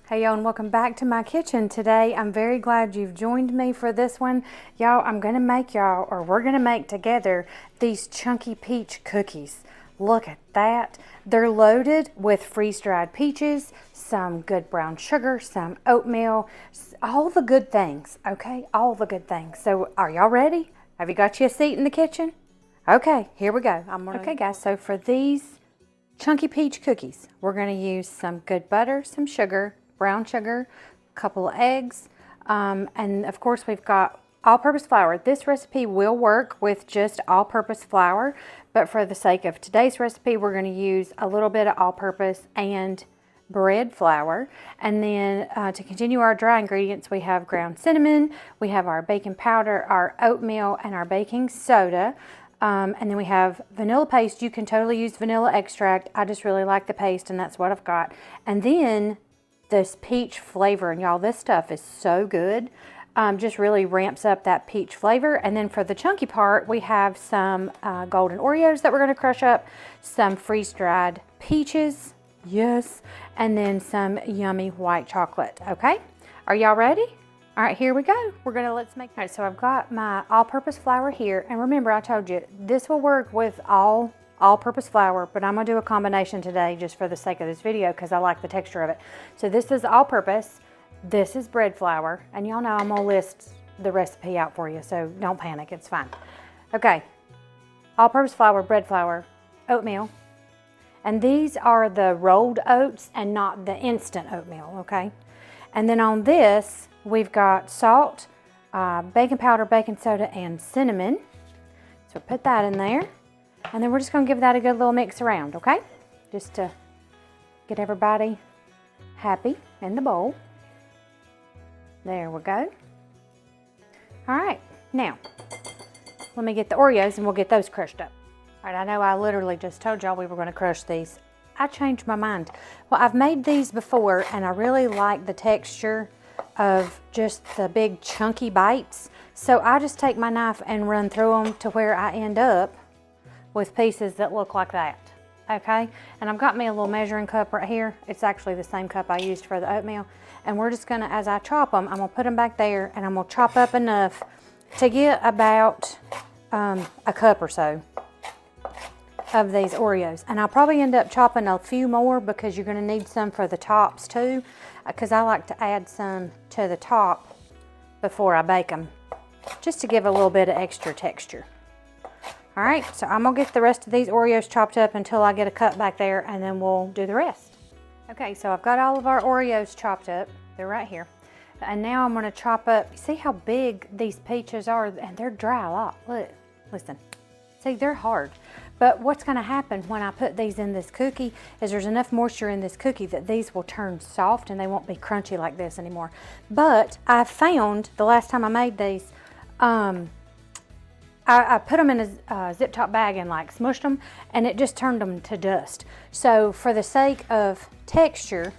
Hey y'all, and welcome back to my kitchen. Today I'm very glad you've joined me for this one. Y'all, we're gonna make together these chunky peach cookies. Look at that. They're loaded with freeze-dried peaches, some good brown sugar, some oatmeal, all the good things, okay? All the good things. So are y'all ready? Have you got you a seat in the kitchen? Okay, here we go. Okay guys, so for these chunky peach cookies, we're gonna use some good butter, some sugar, brown sugar, a couple of eggs, and of course we've got all-purpose flour. This recipe will work with just all-purpose flour, but for the sake of today's recipe, we're going to use a little bit of all-purpose and bread flour. And then to continue our dry ingredients, we have ground cinnamon, we have our baking powder, our oatmeal, and our baking soda. And then we have vanilla paste. You can totally use vanilla extract. I just really like the paste, and that's what I've got. And then this peach flavor, and y'all, this stuff is so good. Just really ramps up that peach flavor. And then for the chunky part, we have some golden Oreos that we're going to crush up, some freeze-dried peaches, yes, and then some yummy white chocolate. Okay, are y'all ready? All right, here we go. Let's make. All right, so I've got my all-purpose flour here, and remember I told you this will work with all-purpose flour, but I'm gonna do a combination today just for the sake of this video because I like the texture of it. So this is all-purpose, this is bread flour, and y'all know I'm gonna list the recipe out for you, so don't panic, it's fine. Okay, all-purpose flour, bread flour, oatmeal, and these are the rolled oats and not the instant oatmeal, okay? And then on this, we've got salt, baking powder, baking soda, and cinnamon. So put that in there. And then we're just going to give that a good little mix around, okay? Just to get everybody happy in the bowl. There we go. All right, now let me get the Oreos and we'll get those crushed up. All right, I know I literally just told y'all we were going to crush these. I changed my mind. Well, I've made these before and I really like the texture of just the big chunky bites. So I just take my knife and run through them to where I end up with pieces that look like that, okay? And I've got me a little measuring cup right here. It's actually the same cup I used for the oatmeal. And we're just gonna, as I chop them, I'm gonna put them back there and I'm gonna chop up enough to get about a cup or so of these Oreos. And I'll probably end up chopping a few more because you're gonna need some for the tops too, because I like to add some to the top before I bake them, just to give a little bit of extra texture. All right, so I'm gonna get the rest of these Oreos chopped up until I get a cup back there and then we'll do the rest. Okay, so I've got all of our Oreos chopped up. They're right here. And now I'm gonna chop up, see how big these peaches are? And they're dry a lot, look, listen. See, they're hard. But what's gonna happen when I put these in this cookie is there's enough moisture in this cookie that these will turn soft and they won't be crunchy like this anymore. But I found, the last time I made these, I put them in a zip top bag and like smushed them and it just turned them to dust. So for the sake of texture,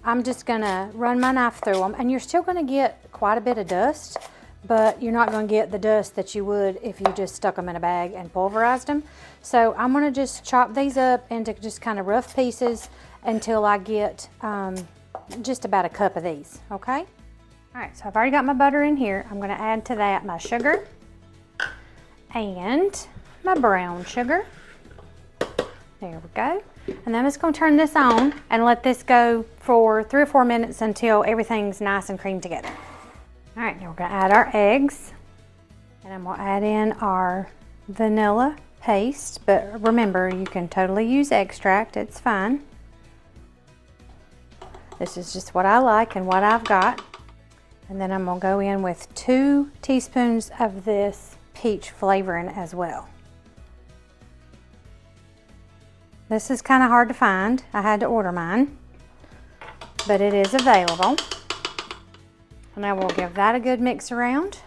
I'm just gonna run my knife through them, and you're still gonna get quite a bit of dust, but you're not gonna get the dust that you would if you just stuck them in a bag and pulverized them. So I'm gonna just chop these up into just kind of rough pieces until I get just about a cup of these, okay? All right, so I've already got my butter in here. I'm gonna add to that my sugar and my brown sugar. There we go. And then I'm just going to turn this on and let this go for 3 or 4 minutes until everything's nice and creamed together. All right, now we're going to add our eggs, and I'm going to add in our vanilla paste, but remember, you can totally use extract, it's fine. This is just what I like and what I've got. And then I'm going to go in with 2 teaspoons of this peach flavoring as well. This is kind of hard to find. I had to order mine, but it is available. And now we'll give that a good mix around.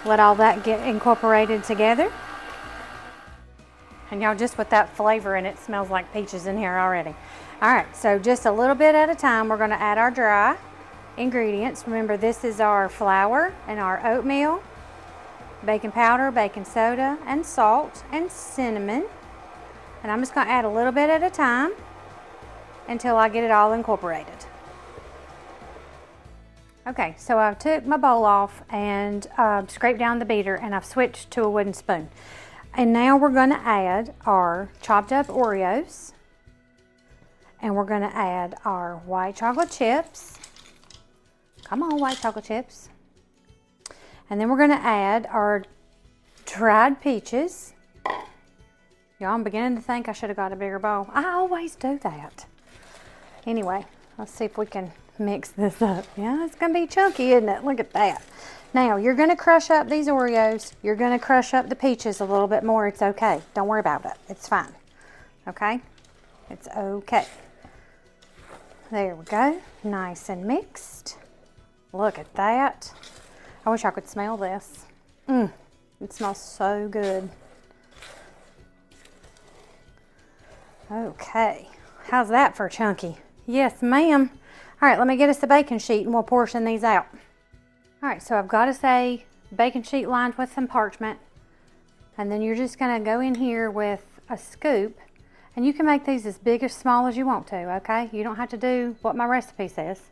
Let all that get incorporated together. And y'all, just with that flavor in it, smells like peaches in here already. All right, so just a little bit at a time, we're gonna add our dry ingredients. Remember, this is our flour and our oatmeal, baking powder, baking soda, and salt, and cinnamon. And I'm just gonna add a little bit at a time until I get it all incorporated. Okay, so I took my bowl off and scraped down the beater, and I've switched to a wooden spoon. And now we're going to add our chopped up Oreos, and we're going to add our white chocolate chips. Come on, white chocolate chips. And then we're going to add our dried peaches. Y'all, I'm beginning to think I should have got a bigger bowl. I always do that. Anyway, let's see if we can mix this up. Yeah, it's going to be chunky, isn't it? Look at that. Now, you're going to crush up these Oreos. You're going to crush up the peaches a little bit more. It's okay. Don't worry about it. It's fine. Okay? It's okay. There we go. Nice and mixed. Look at that. I wish I could smell this. It smells so good. Okay. How's that for chunky? Yes, ma'am. All right, let me get us a baking sheet and we'll portion these out. All right, so I've got us a baking sheet lined with some parchment. And then you're just gonna go in here with a scoop, and you can make these as big or small as you want to, okay? You don't have to do what my recipe says.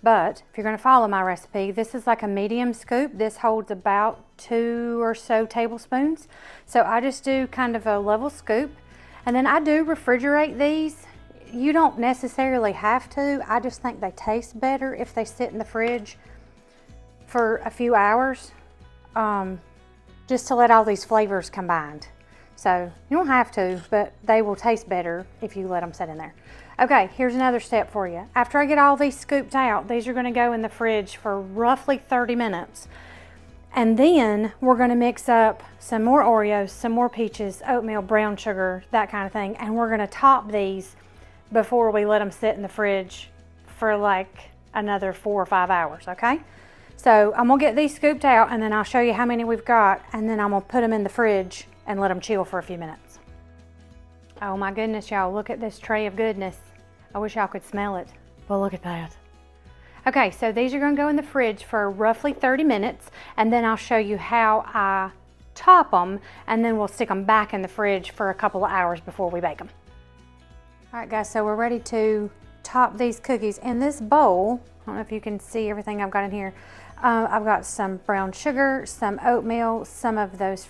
But if you're gonna follow my recipe, this is like a medium scoop. This holds about 2 or so tablespoons. So I just do kind of a level scoop. And then I do refrigerate these. You don't necessarily have to. I just think they taste better if they sit in the fridge for a few hours, just to let all these flavors combined. So you don't have to, but they will taste better if you let them sit in there. Okay, here's another step for you. After I get all these scooped out, these are gonna go in the fridge for roughly 30 minutes. And then we're gonna mix up some more Oreos, some more peaches, oatmeal, brown sugar, that kind of thing. And we're gonna top these before we let them sit in the fridge for like another 4 or 5 hours, okay? So I'm gonna get these scooped out, and then I'll show you how many we've got, and then I'm gonna put them in the fridge and let them chill for a few minutes. Oh my goodness, y'all, look at this tray of goodness. I wish y'all could smell it, but look at that. Okay, so these are gonna go in the fridge for roughly 30 minutes, and then I'll show you how I top them, and then we'll stick them back in the fridge for a couple of hours before we bake them. All right, guys, so we're ready to top these cookies. In this bowl, I don't know if you can see everything I've got in here. I've got some brown sugar, some oatmeal, some of those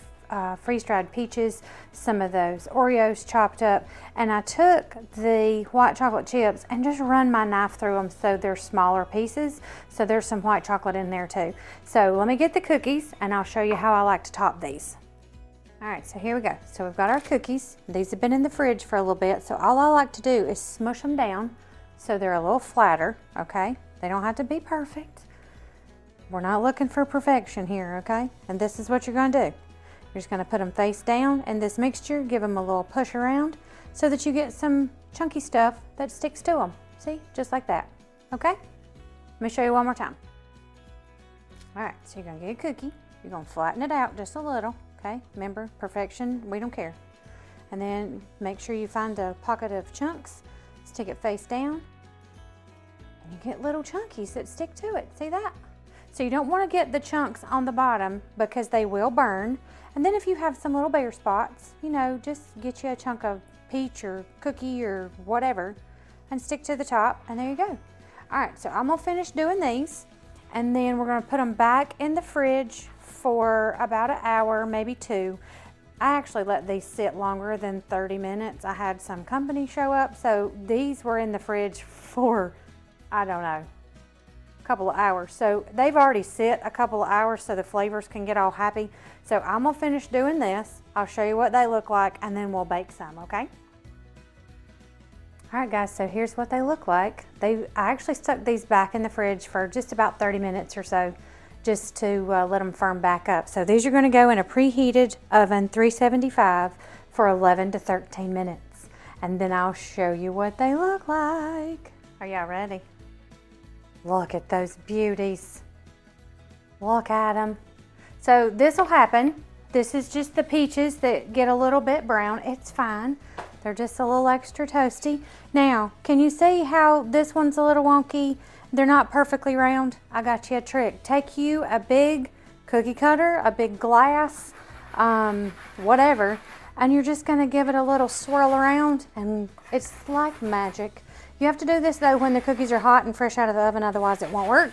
freeze-dried peaches, some of those Oreos chopped up, and I took the white chocolate chips and just run my knife through them so they're smaller pieces, so there's some white chocolate in there too. So let me get the cookies and I'll show you how I like to top these. All right, so here we go. So we've got our cookies. These have been in the fridge for a little bit, so all I like to do is smush them down so they're a little flatter, okay? They don't have to be perfect. We're not looking for perfection here, okay? And this is what you're gonna do. You're just gonna put them face down in this mixture, give them a little push around so that you get some chunky stuff that sticks to them. See, just like that, okay? Let me show you one more time. All right, so you're gonna get a cookie. You're gonna flatten it out just a little, okay? Remember, perfection, we don't care. And then make sure you find a pocket of chunks, stick it face down, and you get little chunkies that stick to it. See that? So you don't want to get the chunks on the bottom because they will burn. And then if you have some little bare spots, you know, just get you a chunk of peach or cookie or whatever and stick to the top, and there you go. All right, so I'm gonna finish doing these, and then we're gonna put them back in the fridge for about an hour, maybe 2. I actually let these sit longer than 30 minutes. I had some company show up, so these were in the fridge for, I don't know, a couple of hours. So they've already sit a couple of hours so the flavors can get all happy. So I'm gonna finish doing this. I'll show you what they look like, and then we'll bake some, okay? All right, guys, so here's what they look like. I actually stuck these back in the fridge for just about 30 minutes or so, just to let them firm back up. So these are gonna go in a preheated oven, 375, for 11 to 13 minutes. And then I'll show you what they look like. Are y'all ready? Look at those beauties. Look at them. So this will happen. This is just the peaches that get a little bit brown. It's fine. They're just a little extra toasty. Now, can you see how this one's a little wonky? They're not perfectly round. I got you a trick. Take you a big cookie cutter, a big glass, whatever, and you're just gonna give it a little swirl around, and it's like magic. You have to do this though when the cookies are hot and fresh out of the oven, otherwise it won't work.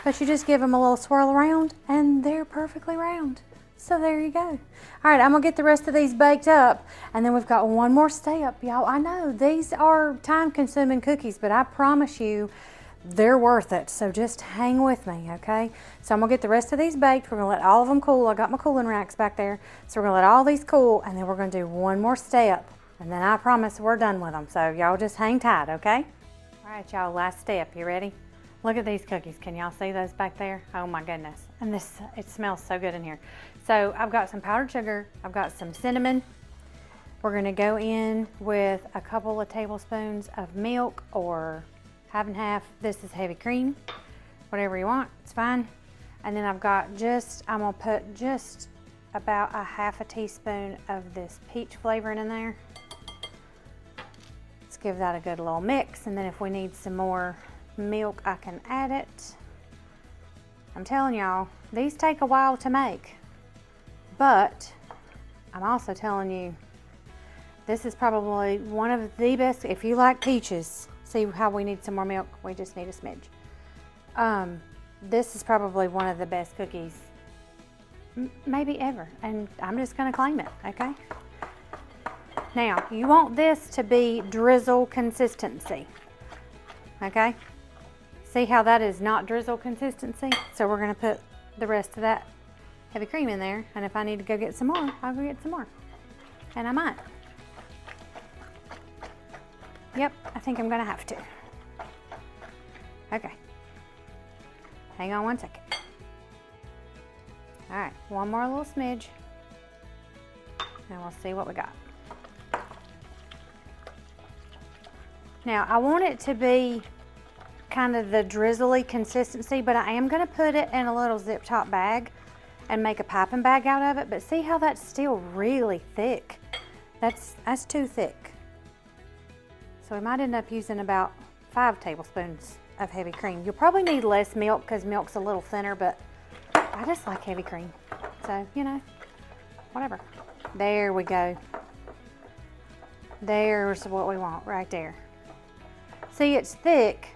but you just give them a little swirl around and they're perfectly round. So there you go. All right, I'm gonna get the rest of these baked up, and then we've got one more step, y'all. I know these are time-consuming cookies, but I promise you they're worth it. So just hang with me, okay? So I'm gonna get the rest of these baked. We're gonna let all of them cool. I got my cooling racks back there. So we're gonna let all these cool, and then we're gonna do one more step, and then I promise we're done with them. So y'all just hang tight, okay? All right, y'all, last step. You ready? Look at these cookies. Can y'all see those back there? Oh my goodness. And this, it smells so good in here. So I've got some powdered sugar. I've got some cinnamon. We're gonna go in with a couple of tablespoons of milk, or half and half. This is heavy cream. Whatever you want, it's fine. And then I've got I'm gonna put just about a half a teaspoon of this peach flavoring in there. Let's give that a good little mix. And then if we need some more milk, I can add it. I'm telling y'all, these take a while to make, but I'm also telling you, this is probably one of the best. If you like peaches, see how we need some more milk? We just need a smidge. This is probably one of the best cookies maybe ever, and I'm just gonna claim it, okay? Now, you want this to be drizzle consistency, okay? See how that is not drizzle consistency? So we're gonna put the rest of that heavy cream in there, and if I need to go get some more, I'll go get some more. And I might. Yep, I think I'm gonna have to. Okay. Hang on one second. All right, one more little smidge, and we'll see what we got. Now, I want it to be kind of the drizzly consistency, but I am gonna put it in a little zip top bag and make a piping bag out of it, but see how that's still really thick? That's too thick. So we might end up using about 5 tablespoons of heavy cream. You'll probably need less milk because milk's a little thinner, but I just like heavy cream. So, you know, whatever. There we go. There's what we want right there. See, it's thick,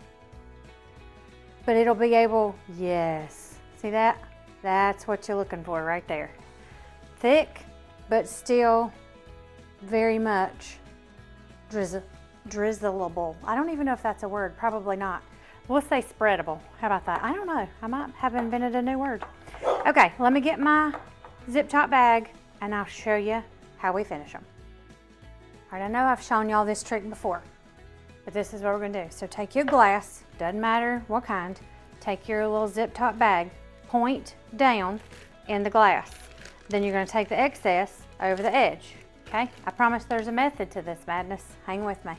but it'll be able, yes. See that? That's what you're looking for right there. Thick, but still very much drizzleable. I don't even know if that's a word, probably not. We'll say spreadable. How about that? I don't know. I might have invented a new word. Okay, let me get my zip top bag and I'll show you how we finish them. All right, I know I've shown y'all this trick before, but this is what we're gonna do. So take your glass, doesn't matter what kind, take your little zip top bag, point down in the glass. Then you're gonna take the excess over the edge, okay? I promise there's a method to this madness. Hang with me.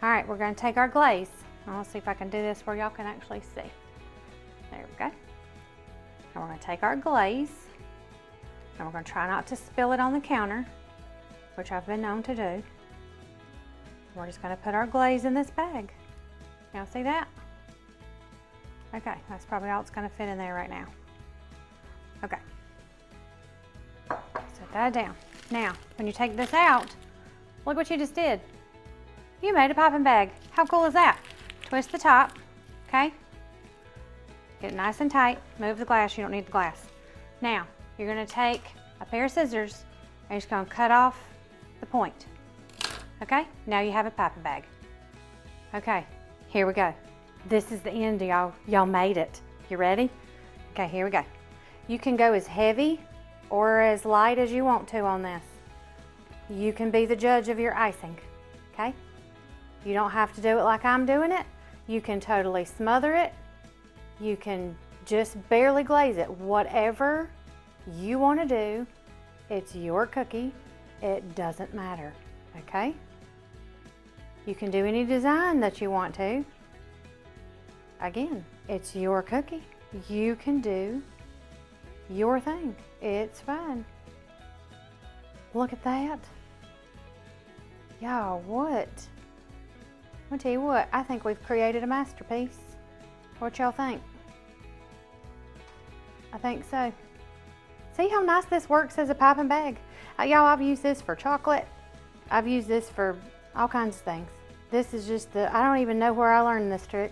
All right, we're gonna take our glaze. I'll see if I can do this where y'all can actually see. There we go. And we're gonna take our glaze, and we're gonna try not to spill it on the counter, which I've been known to do. We're just gonna put our glaze in this bag. Y'all see that? Okay, that's probably all it's gonna fit in there right now. Okay. Set that down. Now, when you take this out, look what you just did. You made a piping bag. How cool is that? Twist the top, okay? Get it nice and tight. Move the glass, you don't need the glass. Now, you're gonna take a pair of scissors and you're just gonna cut off the point. Okay, now you have a piping bag. Okay, here we go. This is the end, y'all. Y'all made it. You ready? Okay, here we go. You can go as heavy or as light as you want to on this. You can be the judge of your icing, okay? You don't have to do it like I'm doing it. You can totally smother it. You can just barely glaze it. Whatever you want to do, it's your cookie. It doesn't matter, okay? You can do any design that you want to. Again, it's your cookie. You can do your thing. It's fine. Look at that. Y'all, what? I'm gonna tell you what, I think we've created a masterpiece. What y'all think? I think so. See how nice this works as a piping bag? Y'all, I've used this for chocolate. I've used this for all kinds of things. This is just I don't even know where I learned this trick.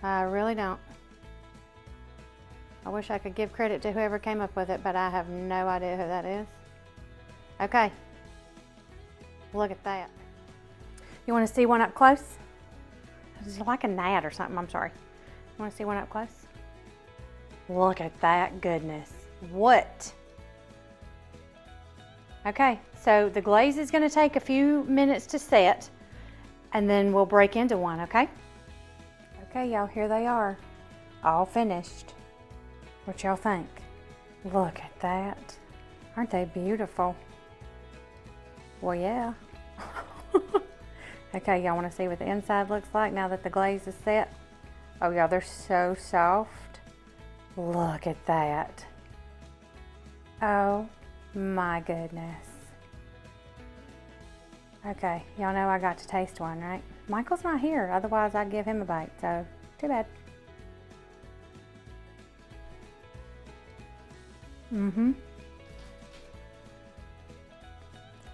I really don't. I wish I could give credit to whoever came up with it, but I have no idea who that is. Okay, look at that. You want to see one up close? It's like a gnat or something, I'm sorry. You want to see one up close? Look at that goodness. What? Okay, so the glaze is going to take a few minutes to set, and then we'll break into one, okay? Okay, y'all, here they are, all finished. What y'all think? Look at that. Aren't they beautiful? Well, yeah. Okay, y'all want to see what the inside looks like now that the glaze is set? Oh, y'all, they're so soft. Look at that. Oh my goodness. Okay, y'all know I got to taste one, right? Michael's not here, otherwise I'd give him a bite, so too bad.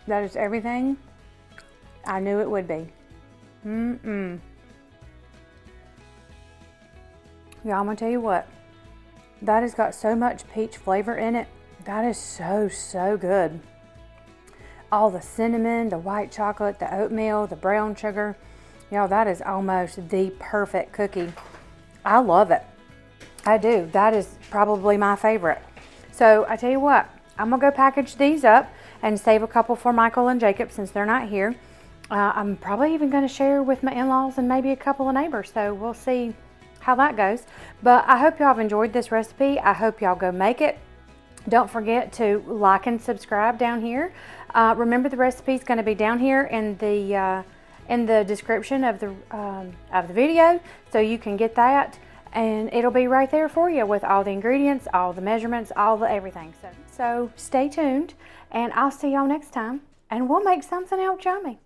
That is everything I knew it would be. Y'all, I'm gonna tell you what, that has got so much peach flavor in it. That is so good. All the cinnamon, the white chocolate, the oatmeal, the brown sugar. Y'all, that is almost the perfect cookie. I love it. I do. That is probably my favorite. So I tell you what, I'm gonna go package these up and save a couple for Michael and Jacob since they're not here. I'm probably even gonna share with my in-laws and maybe a couple of neighbors, so we'll see how that goes. But I hope y'all have enjoyed this recipe. I hope y'all go make it. Don't forget to like and subscribe down here. Remember, the recipe is going to be down here in the description of the video, so you can get that, and it'll be right there for you with all the ingredients, all the measurements, all the everything. So stay tuned, and I'll see y'all next time, and we'll make something else yummy.